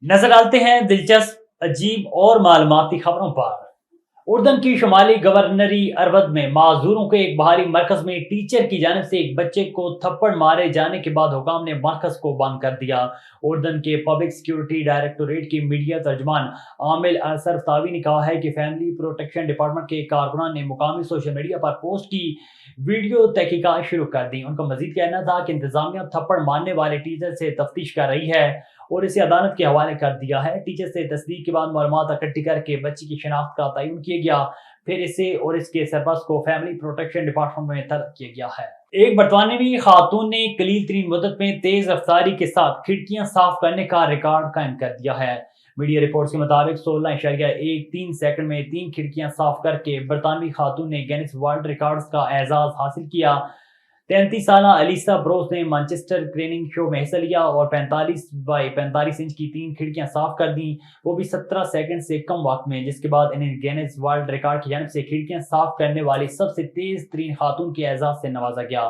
नजर डालते हैं दिलचस्प, अजीब और मालूमाती खबरों पर। उर्दन की शुमाली गवर्नरी अरवद में माजूरों के एक बाहरी मरकज में टीचर की जानिब से एक बच्चे को थप्पड़ मारे जाने के बाद हुकाम ने मरकज को बंद कर दिया। उर्दन के पब्लिक सिक्योरिटी डायरेक्टोरेट की मीडिया तर्जमान आमिल सरफतावी ने कहा है कि फैमिली प्रोटेक्शन डिपार्टमेंट के कारकुनान ने मुकामी सोशल मीडिया पर पोस्ट की वीडियो तहकीकात शुरू कर दी। उनका मजीद कहना था कि इंतजामिया थप्पड़ मारने वाले टीचर से तफ्तीश कर रही है और इसे अदालत के हवाले कर दिया है। टीचर से तस्दीक के बाद मालूमात इकट्ठी करके बच्ची की शनाख्त का तयन किया गया, फिर इसे और इसके सरबराह को फैमिली प्रोटेक्शन डिपार्टमेंट में तलब किया गया है। एक बरतानवी खातून ने कलील तरीन मुद्दत में तेज रफ्तारी के साथ खिड़कियां साफ करने का रिकॉर्ड कायम कर दिया है। मीडिया रिपोर्ट्स के मुताबिक 16.13 सेकंड में 3 खिड़कियां साफ करके बरतानवी खातून ने गिनीज वर्ल्ड रिकॉर्ड्स का एजाज हासिल किया। 33 साल अलीसा ब्रोस ने मैनचेस्टर क्रेनिंग शो में हिस्सा लिया और 45 बाई 45 इंच की 3 खिड़कियां साफ कर दी, वो भी 17 सेकंड से कम वक्त में, जिसके बाद इन्हें गिनीज वर्ल्ड रिकॉर्ड की जानिब से खिड़कियां साफ करने वाली सबसे तेज तरीन खातून के एजाज से नवाजा गया।